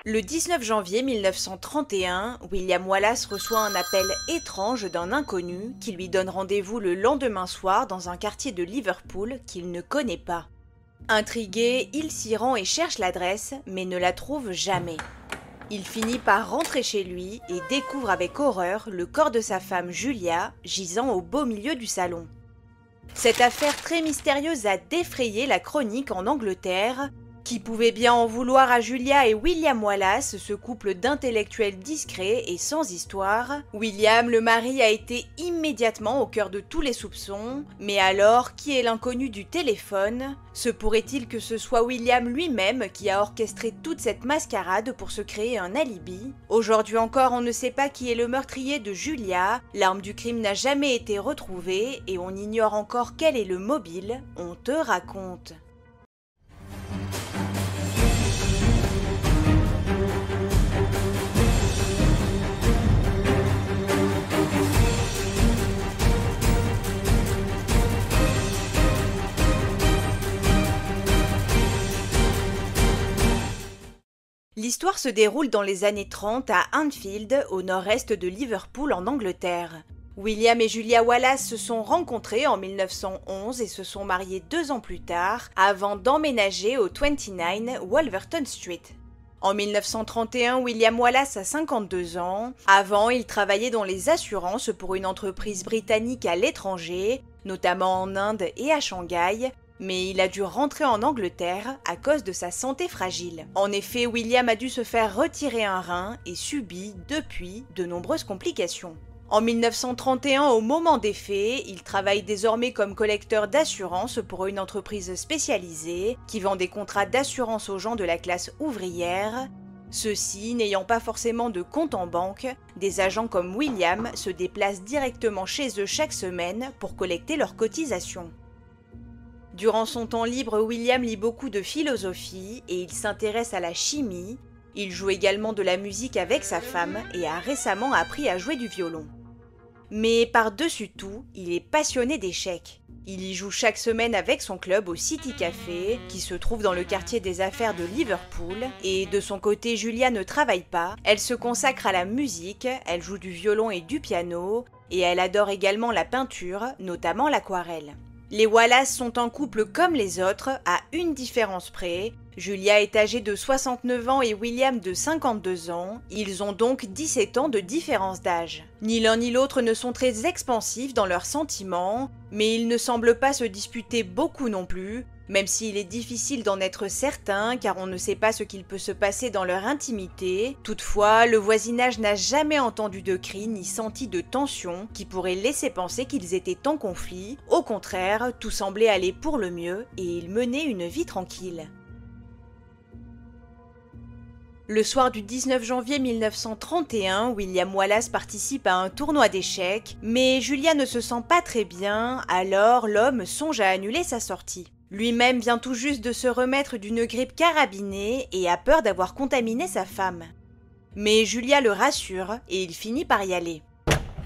Le 19 janvier 1931, William Wallace reçoit un appel étrange d'un inconnu qui lui donne rendez-vous le lendemain soir dans un quartier de Liverpool qu'il ne connaît pas. Intrigué, il s'y rend et cherche l'adresse, mais ne la trouve jamais. Il finit par rentrer chez lui et découvre avec horreur le corps de sa femme Julia gisant au beau milieu du salon. Cette affaire très mystérieuse a défrayé la chronique en Angleterre. Qui pouvait bien en vouloir à Julia et William Wallace, ce couple d'intellectuels discrets et sans histoire? William, le mari, a été immédiatement au cœur de tous les soupçons. Mais alors, qui est l'inconnu du téléphone? Se pourrait-il que ce soit William lui-même qui a orchestré toute cette mascarade pour se créer un alibi? Aujourd'hui encore, on ne sait pas qui est le meurtrier de Julia, l'arme du crime n'a jamais été retrouvée et on ignore encore quel est le mobile, on te raconte. L'histoire se déroule dans les années 30 à Anfield, au nord-est de Liverpool en Angleterre. William et Julia Wallace se sont rencontrés en 1911 et se sont mariés 2 ans plus tard, avant d'emménager au 29 Wolverton Street. En 1931, William Wallace a 52 ans. Avant, il travaillait dans les assurances pour une entreprise britannique à l'étranger, notamment en Inde et à Shanghai, mais il a dû rentrer en Angleterre à cause de sa santé fragile. En effet, William a dû se faire retirer un rein et subit, depuis, de nombreuses complications. En 1931, au moment des faits, il travaille désormais comme collecteur d'assurance pour une entreprise spécialisée qui vend des contrats d'assurance aux gens de la classe ouvrière. Ceux-ci n'ayant pas forcément de compte en banque, des agents comme William se déplacent directement chez eux chaque semaine pour collecter leurs cotisations. Durant son temps libre, William lit beaucoup de philosophie et il s'intéresse à la chimie. Il joue également de la musique avec sa femme et a récemment appris à jouer du violon. Mais par-dessus tout, il est passionné d'échecs. Il y joue chaque semaine avec son club au City Café, qui se trouve dans le quartier des affaires de Liverpool. Et de son côté, Julia ne travaille pas, elle se consacre à la musique, elle joue du violon et du piano, et elle adore également la peinture, notamment l'aquarelle. Les Wallace sont un couple comme les autres, à une différence près. Julia est âgée de 69 ans et William de 52 ans. Ils ont donc 17 ans de différence d'âge. Ni l'un ni l'autre ne sont très expansifs dans leurs sentiments, mais ils ne semblent pas se disputer beaucoup non plus, même s'il est difficile d'en être certain car on ne sait pas ce qu'il peut se passer dans leur intimité. Toutefois, le voisinage n'a jamais entendu de cris ni senti de tension qui pourraient laisser penser qu'ils étaient en conflit. Au contraire, tout semblait aller pour le mieux et ils menaient une vie tranquille. Le soir du 19 janvier 1931, William Wallace participe à un tournoi d'échecs, mais Julia ne se sent pas très bien, alors l'homme songe à annuler sa sortie. Lui-même vient tout juste de se remettre d'une grippe carabinée et a peur d'avoir contaminé sa femme. Mais Julia le rassure et il finit par y aller.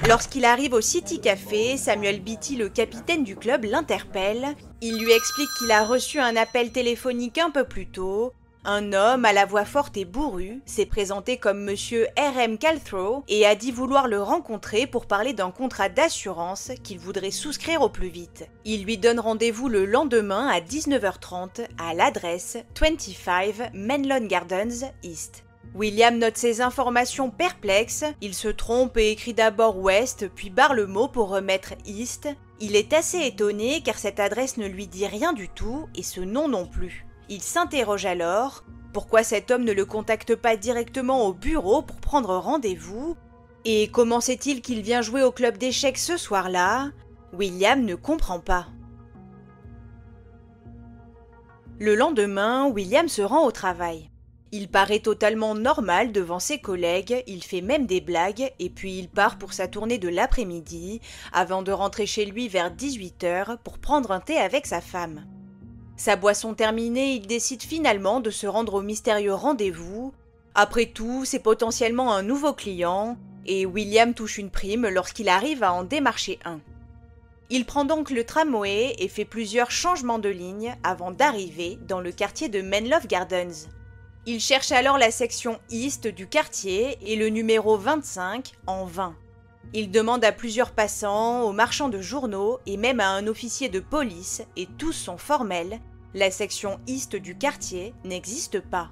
Lorsqu'il arrive au City Café, Samuel Beatty, le capitaine du club, l'interpelle. Il lui explique qu'il a reçu un appel téléphonique un peu plus tôt. Un homme à la voix forte et bourrue s'est présenté comme Monsieur R.M. Calthrow et a dit vouloir le rencontrer pour parler d'un contrat d'assurance qu'il voudrait souscrire au plus vite. Il lui donne rendez-vous le lendemain à 19h30 à l'adresse 25 Menlon Gardens East. William note ces informations perplexes, il se trompe et écrit d'abord West puis barre le mot pour remettre East. Il est assez étonné car cette adresse ne lui dit rien du tout et ce nom non plus. Il s'interroge alors, pourquoi cet homme ne le contacte pas directement au bureau pour prendre rendez-vous? Et comment sait-il qu'il vient jouer au club d'échecs ce soir-là? William ne comprend pas. Le lendemain, William se rend au travail. Il paraît totalement normal devant ses collègues, il fait même des blagues et puis il part pour sa tournée de l'après-midi avant de rentrer chez lui vers 18h pour prendre un thé avec sa femme. Sa boisson terminée, il décide finalement de se rendre au mystérieux rendez-vous. Après tout, c'est potentiellement un nouveau client, et William touche une prime lorsqu'il arrive à en démarcher un. Il prend donc le tramway et fait plusieurs changements de ligne avant d'arriver dans le quartier de Menlon Gardens. Il cherche alors la section East du quartier et le numéro 25 en vain. Il demande à plusieurs passants, aux marchands de journaux et même à un officier de police, et tous sont formels, la section East du quartier n'existe pas.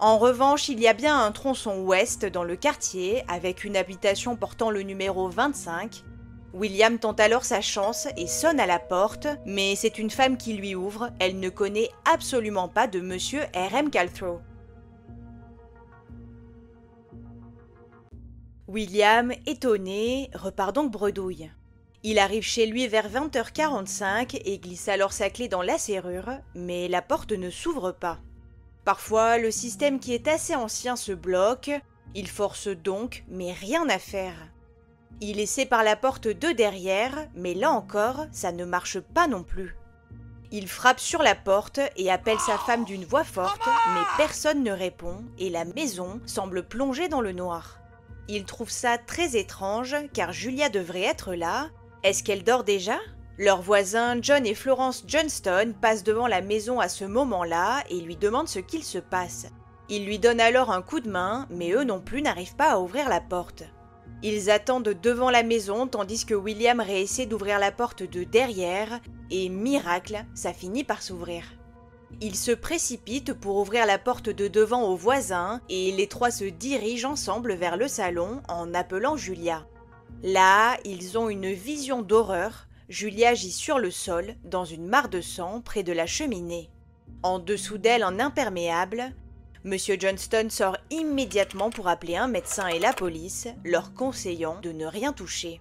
En revanche, il y a bien un tronçon ouest dans le quartier avec une habitation portant le numéro 25. William tente alors sa chance et sonne à la porte, mais c'est une femme qui lui ouvre, elle ne connaît absolument pas de monsieur R.M. Calthrow. William, étonné, repart donc bredouille. Il arrive chez lui vers 20h45 et glisse alors sa clé dans la serrure, mais la porte ne s'ouvre pas. Parfois, le système qui est assez ancien se bloque, il force donc, mais rien à faire. Il essaie par la porte de derrière, mais là encore, ça ne marche pas non plus. Il frappe sur la porte et appelle sa femme d'une voix forte, mais personne ne répond et la maison semble plongée dans le noir. Il trouve ça très étrange car Julia devrait être là. Est-ce qu'elle dort déjà ? Leurs voisins John et Florence Johnston passent devant la maison à ce moment-là et lui demandent ce qu'il se passe. Ils lui donnent alors un coup de main, mais eux non plus n'arrivent pas à ouvrir la porte. Ils attendent devant la maison tandis que William réessaie d'ouvrir la porte de derrière et miracle, ça finit par s'ouvrir. Ils se précipitent pour ouvrir la porte de devant aux voisins et les trois se dirigent ensemble vers le salon en appelant Julia. Là, ils ont une vision d'horreur. Julia gît sur le sol, dans une mare de sang près de la cheminée. En dessous d'elle, en imperméable, Monsieur Johnston sort immédiatement pour appeler un médecin et la police, leur conseillant de ne rien toucher.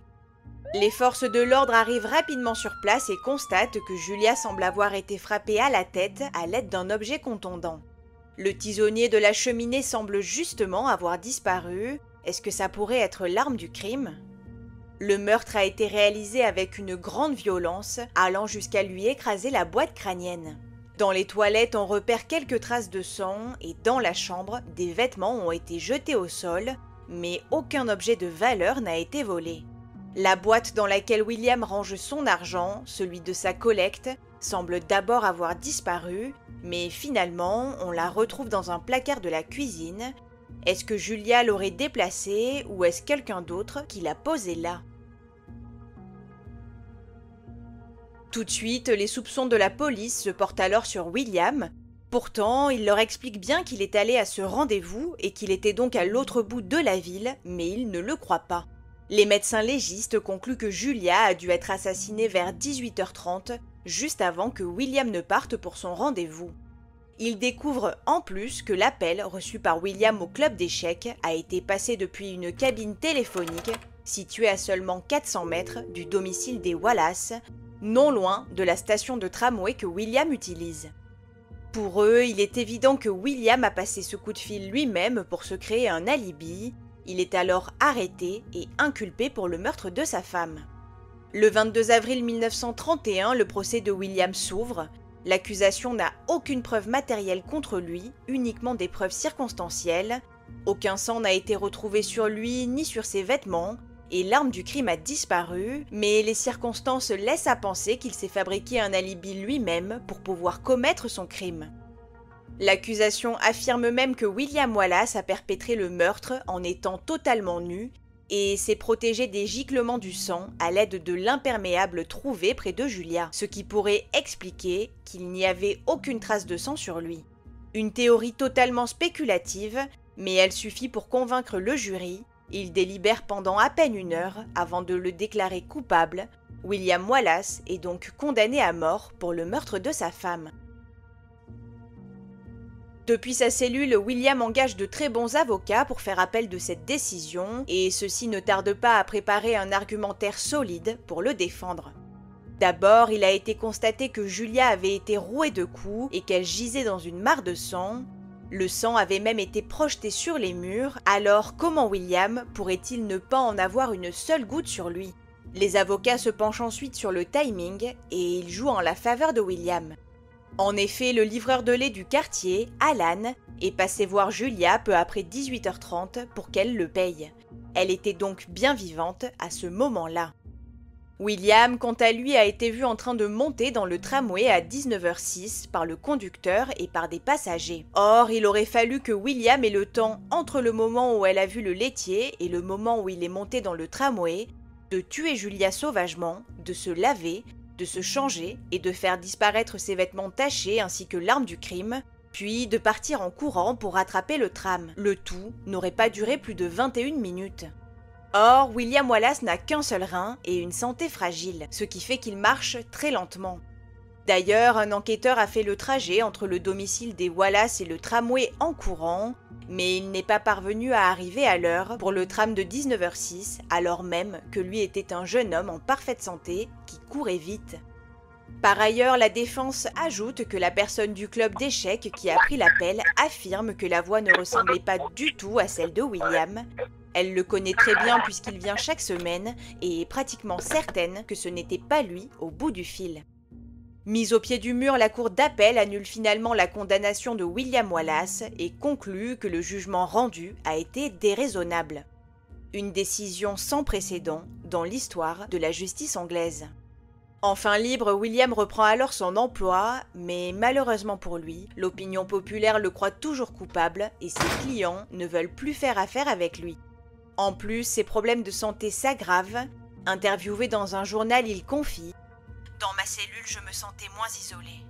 Les forces de l'ordre arrivent rapidement sur place et constatent que Julia semble avoir été frappée à la tête à l'aide d'un objet contondant. Le tisonnier de la cheminée semble justement avoir disparu. Est-ce que ça pourrait être l'arme du crime ? Le meurtre a été réalisé avec une grande violence, allant jusqu'à lui écraser la boîte crânienne. Dans les toilettes, on repère quelques traces de sang et dans la chambre, des vêtements ont été jetés au sol, mais aucun objet de valeur n'a été volé. La boîte dans laquelle William range son argent, celui de sa collecte, semble d'abord avoir disparu, mais finalement, on la retrouve dans un placard de la cuisine. Est-ce que Julia l'aurait déplacée ou est-ce quelqu'un d'autre qui l'a posée là ? Tout de suite, les soupçons de la police se portent alors sur William. Pourtant, il leur explique bien qu'il est allé à ce rendez-vous et qu'il était donc à l'autre bout de la ville, mais ils ne le croient pas. Les médecins légistes concluent que Julia a dû être assassinée vers 18h30, juste avant que William ne parte pour son rendez-vous. Ils découvrent en plus que l'appel reçu par William au club d'échecs a été passé depuis une cabine téléphonique située à seulement 400 mètres du domicile des Wallace, non loin de la station de tramway que William utilise. Pour eux, il est évident que William a passé ce coup de fil lui-même pour se créer un alibi. Il est alors arrêté et inculpé pour le meurtre de sa femme. Le 22 avril 1931, le procès de William s'ouvre. L'accusation n'a aucune preuve matérielle contre lui, uniquement des preuves circonstancielles. Aucun sang n'a été retrouvé sur lui ni sur ses vêtements, et l'arme du crime a disparu, mais les circonstances laissent à penser qu'il s'est fabriqué un alibi lui-même pour pouvoir commettre son crime. L'accusation affirme même que William Wallace a perpétré le meurtre en étant totalement nu et s'est protégé des giclements du sang à l'aide de l'imperméable trouvé près de Julia, ce qui pourrait expliquer qu'il n'y avait aucune trace de sang sur lui. Une théorie totalement spéculative, mais elle suffit pour convaincre le jury. Il délibère pendant à peine 1 heure avant de le déclarer coupable. William Wallace est donc condamné à mort pour le meurtre de sa femme. Depuis sa cellule, William engage de très bons avocats pour faire appel de cette décision et ceux-ci ne tardent pas à préparer un argumentaire solide pour le défendre. D'abord, il a été constaté que Julia avait été rouée de coups et qu'elle gisait dans une mare de sang. Le sang avait même été projeté sur les murs, alors comment William pourrait-il ne pas en avoir une seule goutte sur lui ? Les avocats se penchent ensuite sur le timing et ils jouent en la faveur de William. En effet, le livreur de lait du quartier, Alan, est passé voir Julia peu après 18h30 pour qu'elle le paye. Elle était donc bien vivante à ce moment-là. William, quant à lui, a été vu en train de monter dans le tramway à 19h06 par le conducteur et par des passagers. Or, il aurait fallu que William ait le temps, entre le moment où elle a vu le laitier et le moment où il est monté dans le tramway, de tuer Julia sauvagement, de se laver, de se changer et de faire disparaître ses vêtements tachés ainsi que l'arme du crime, puis de partir en courant pour rattraper le tram. Le tout n'aurait pas duré plus de 21 minutes. Or, William Wallace n'a qu'un seul rein et une santé fragile, ce qui fait qu'il marche très lentement. D'ailleurs, un enquêteur a fait le trajet entre le domicile des Wallace et le tramway en courant, mais il n'est pas parvenu à arriver à l'heure pour le tram de 19h06, alors même que lui était un jeune homme en parfaite santé qui courait vite. Par ailleurs, la défense ajoute que la personne du club d'échecs qui a pris l'appel affirme que la voix ne ressemblait pas du tout à celle de William. Elle le connaît très bien puisqu'il vient chaque semaine et est pratiquement certaine que ce n'était pas lui au bout du fil. Mise au pied du mur, la cour d'appel annule finalement la condamnation de William Wallace et conclut que le jugement rendu a été déraisonnable. Une décision sans précédent dans l'histoire de la justice anglaise. Enfin libre, William reprend alors son emploi, mais malheureusement pour lui, l'opinion populaire le croit toujours coupable et ses clients ne veulent plus faire affaire avec lui. En plus, ses problèmes de santé s'aggravent. Interviewé dans un journal, il confie « Dans ma cellule, je me sentais moins isolé ».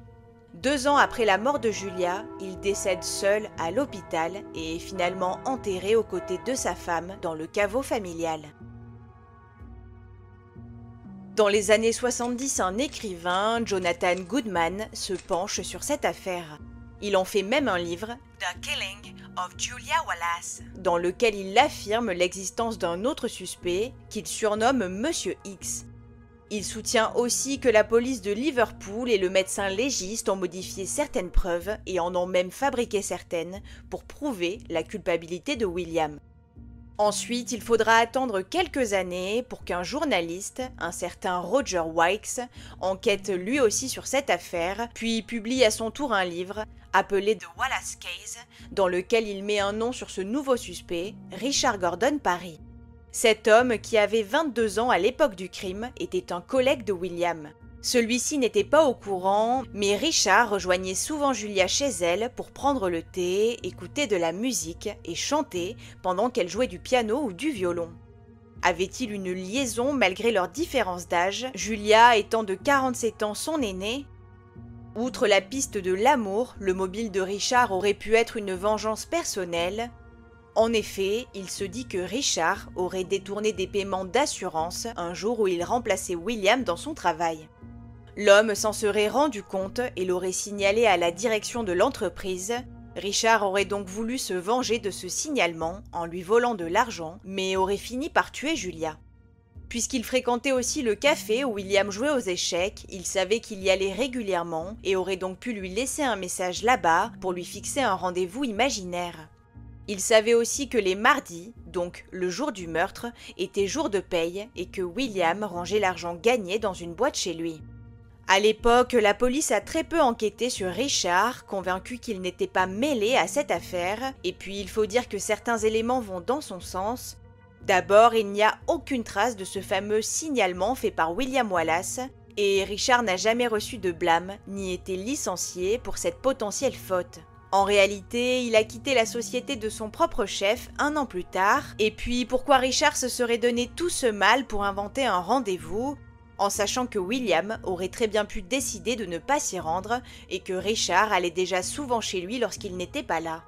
2 ans après la mort de Julia, il décède seul à l'hôpital et est finalement enterré aux côtés de sa femme dans le caveau familial. Dans les années 70, un écrivain, Jonathan Goodman, se penche sur cette affaire. Il en fait même un livre, The Killing of Julia Wallace, dans lequel il affirme l'existence d'un autre suspect qu'il surnomme Monsieur X. Il soutient aussi que la police de Liverpool et le médecin légiste ont modifié certaines preuves et en ont même fabriqué certaines pour prouver la culpabilité de William. Ensuite, il faudra attendre quelques années pour qu'un journaliste, un certain Roger Wikes, enquête lui aussi sur cette affaire, puis publie à son tour un livre appelé The Wallace Case, dans lequel il met un nom sur ce nouveau suspect, Richard Gordon Parry. Cet homme, qui avait 22 ans à l'époque du crime, était un collègue de William. Celui-ci n'était pas au courant, mais Richard rejoignait souvent Julia chez elle pour prendre le thé, écouter de la musique et chanter pendant qu'elle jouait du piano ou du violon. Avait-il une liaison malgré leur différence d'âge, Julia étant de 47 ans son aînée? Outre la piste de l'amour, le mobile de Richard aurait pu être une vengeance personnelle. En effet, il se dit que Richard aurait détourné des paiements d'assurance un jour où il remplaçait William dans son travail. L'homme s'en serait rendu compte et l'aurait signalé à la direction de l'entreprise. Richard aurait donc voulu se venger de ce signalement en lui volant de l'argent, mais aurait fini par tuer Julia. Puisqu'il fréquentait aussi le café où William jouait aux échecs, il savait qu'il y allait régulièrement et aurait donc pu lui laisser un message là-bas pour lui fixer un rendez-vous imaginaire. Il savait aussi que les mardis, donc le jour du meurtre, étaient jour de paye et que William rangeait l'argent gagné dans une boîte chez lui. À l'époque, la police a très peu enquêté sur Richard, convaincu qu'il n'était pas mêlé à cette affaire, et puis il faut dire que certains éléments vont dans son sens. D'abord, il n'y a aucune trace de ce fameux signalement fait par William Wallace, et Richard n'a jamais reçu de blâme, ni été licencié pour cette potentielle faute. En réalité, il a quitté la société de son propre chef 1 an plus tard, et puis pourquoi Richard se serait donné tout ce mal pour inventer un rendez-vous, en sachant que William aurait très bien pu décider de ne pas s'y rendre et que Richard allait déjà souvent chez lui lorsqu'il n'était pas là.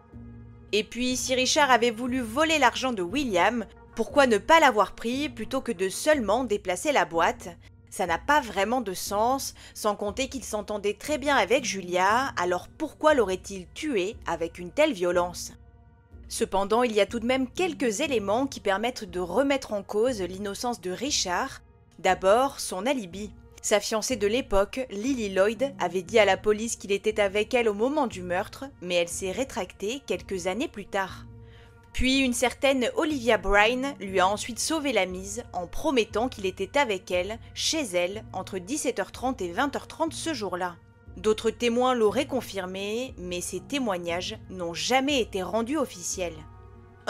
Et puis, si Richard avait voulu voler l'argent de William, pourquoi ne pas l'avoir pris plutôt que de seulement déplacer la boîte? Ça n'a pas vraiment de sens, sans compter qu'il s'entendait très bien avec Julia, alors pourquoi l'aurait-il tué avec une telle violence? Cependant, il y a tout de même quelques éléments qui permettent de remettre en cause l'innocence de Richard. D'abord, son alibi. Sa fiancée de l'époque, Lily Lloyd, avait dit à la police qu'il était avec elle au moment du meurtre, mais elle s'est rétractée quelques années plus tard. Puis une certaine Olivia Brine lui a ensuite sauvé la mise en promettant qu'il était avec elle, chez elle, entre 17h30 et 20h30 ce jour-là. D'autres témoins l'auraient confirmé, mais ces témoignages n'ont jamais été rendus officiels.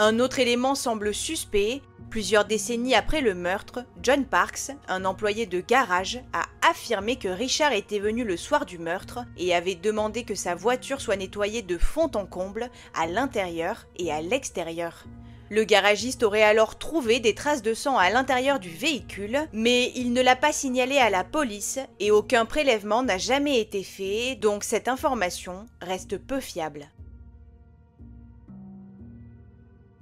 Un autre élément semble suspect. Plusieurs décennies après le meurtre, John Parks, un employé de garage, a affirmé que Richard était venu le soir du meurtre et avait demandé que sa voiture soit nettoyée de fond en comble, à l'intérieur et à l'extérieur. Le garagiste aurait alors trouvé des traces de sang à l'intérieur du véhicule, mais il ne l'a pas signalé à la police et aucun prélèvement n'a jamais été fait, donc cette information reste peu fiable.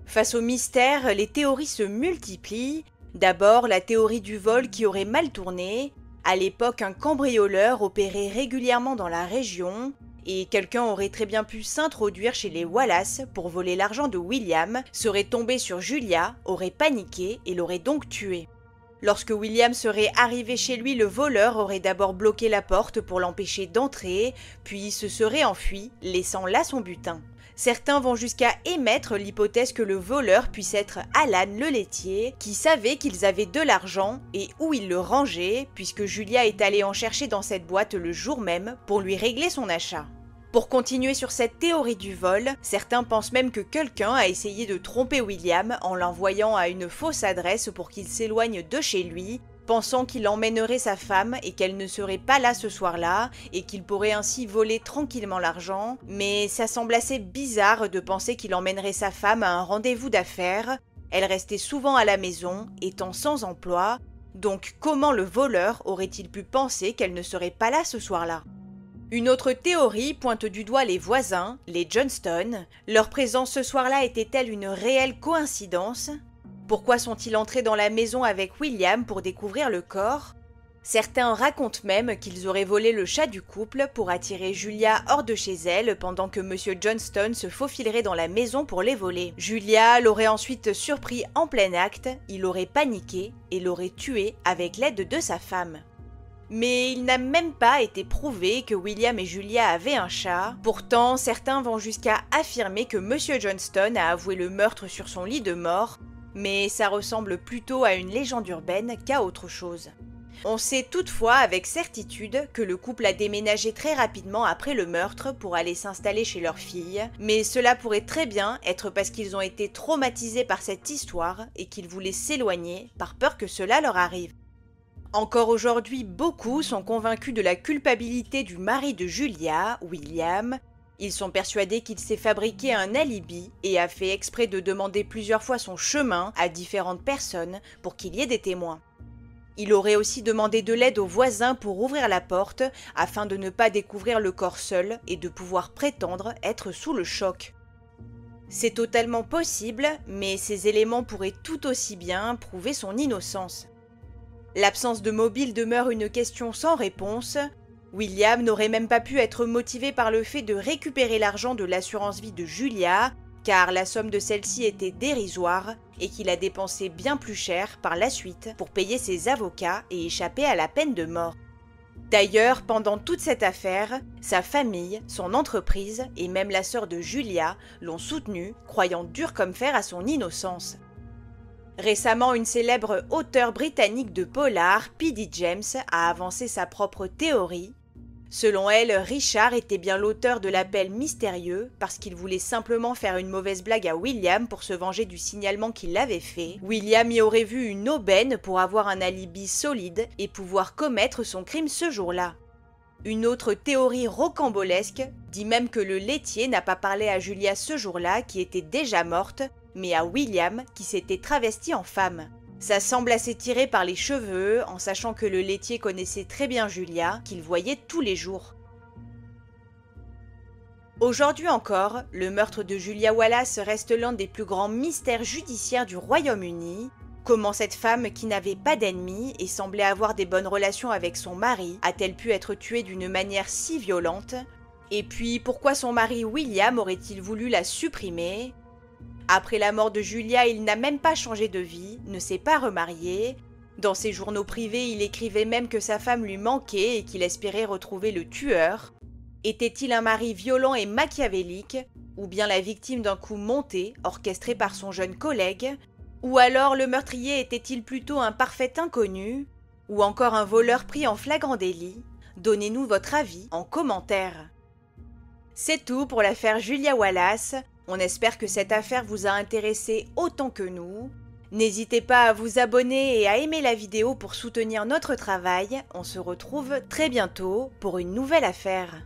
Face au mystère, les théories se multiplient. D'abord, la théorie du vol qui aurait mal tourné. À l'époque, un cambrioleur opérait régulièrement dans la région et quelqu'un aurait très bien pu s'introduire chez les Wallace pour voler l'argent de William, serait tombé sur Julia, aurait paniqué et l'aurait donc tué. Lorsque William serait arrivé chez lui, le voleur aurait d'abord bloqué la porte pour l'empêcher d'entrer, puis se serait enfui, laissant là son butin. Certains vont jusqu'à émettre l'hypothèse que le voleur puisse être Alan le laitier, qui savait qu'ils avaient de l'argent et où il le rangeait, puisque Julia est allée en chercher dans cette boîte le jour même pour lui régler son achat. Pour continuer sur cette théorie du vol, certains pensent même que quelqu'un a essayé de tromper William en l'envoyant à une fausse adresse pour qu'il s'éloigne de chez lui, pensant qu'il emmènerait sa femme et qu'elle ne serait pas là ce soir-là et qu'il pourrait ainsi voler tranquillement l'argent, mais ça semble assez bizarre de penser qu'il emmènerait sa femme à un rendez-vous d'affaires. Elle restait souvent à la maison, étant sans emploi, donc comment le voleur aurait-il pu penser qu'elle ne serait pas là ce soir-là ? Une autre théorie pointe du doigt les voisins, les Johnston. Leur présence ce soir-là était-elle une réelle coïncidence ? Pourquoi sont-ils entrés dans la maison avec William pour découvrir le corps ? Certains racontent même qu'ils auraient volé le chat du couple pour attirer Julia hors de chez elle pendant que Monsieur Johnston se faufilerait dans la maison pour les voler. Julia l'aurait ensuite surpris en plein acte, il aurait paniqué et l'aurait tué avec l'aide de sa femme. Mais il n'a même pas été prouvé que William et Julia avaient un chat. Pourtant, certains vont jusqu'à affirmer que Monsieur Johnston a avoué le meurtre sur son lit de mort, mais ça ressemble plutôt à une légende urbaine qu'à autre chose. On sait toutefois avec certitude que le couple a déménagé très rapidement après le meurtre pour aller s'installer chez leur fille, mais cela pourrait très bien être parce qu'ils ont été traumatisés par cette histoire et qu'ils voulaient s'éloigner par peur que cela leur arrive. Encore aujourd'hui, beaucoup sont convaincus de la culpabilité du mari de Julia, William. Ils sont persuadés qu'il s'est fabriqué un alibi et a fait exprès de demander plusieurs fois son chemin à différentes personnes pour qu'il y ait des témoins. Il aurait aussi demandé de l'aide aux voisins pour ouvrir la porte afin de ne pas découvrir le corps seul et de pouvoir prétendre être sous le choc. C'est totalement possible, mais ces éléments pourraient tout aussi bien prouver son innocence. L'absence de mobile demeure une question sans réponse. William n'aurait même pas pu être motivé par le fait de récupérer l'argent de l'assurance vie de Julia, car la somme de celle-ci était dérisoire et qu'il a dépensé bien plus cher par la suite pour payer ses avocats et échapper à la peine de mort. D'ailleurs, pendant toute cette affaire, sa famille, son entreprise et même la sœur de Julia l'ont soutenu, croyant dur comme fer à son innocence. Récemment, une célèbre auteure britannique de polar, P.D. James, a avancé sa propre théorie. Selon elle, Richard était bien l'auteur de l'appel mystérieux parce qu'il voulait simplement faire une mauvaise blague à William pour se venger du signalement qu'il avait fait. William y aurait vu une aubaine pour avoir un alibi solide et pouvoir commettre son crime ce jour-là. Une autre théorie rocambolesque dit même que le laitier n'a pas parlé à Julia ce jour-là, qui était déjà morte, mais à William, qui s'était travesti en femme. Ça semble assez tiré par les cheveux, en sachant que le laitier connaissait très bien Julia, qu'il voyait tous les jours. Aujourd'hui encore, le meurtre de Julia Wallace reste l'un des plus grands mystères judiciaires du Royaume-Uni. Comment cette femme, qui n'avait pas d'ennemis et semblait avoir des bonnes relations avec son mari, a-t-elle pu être tuée d'une manière si violente? Et puis, pourquoi son mari William aurait-il voulu la supprimer? Après la mort de Julia, il n'a même pas changé de vie, ne s'est pas remarié. Dans ses journaux privés, il écrivait même que sa femme lui manquait et qu'il espérait retrouver le tueur. Était-il un mari violent et machiavélique, ou bien la victime d'un coup monté, orchestré par son jeune collègue? Ou alors le meurtrier était-il plutôt un parfait inconnu, ou encore un voleur pris en flagrant délit? Donnez-nous votre avis en commentaire. C'est tout pour l'affaire Julia Wallace. On espère que cette affaire vous a intéressé autant que nous. N'hésitez pas à vous abonner et à aimer la vidéo pour soutenir notre travail. On se retrouve très bientôt pour une nouvelle affaire.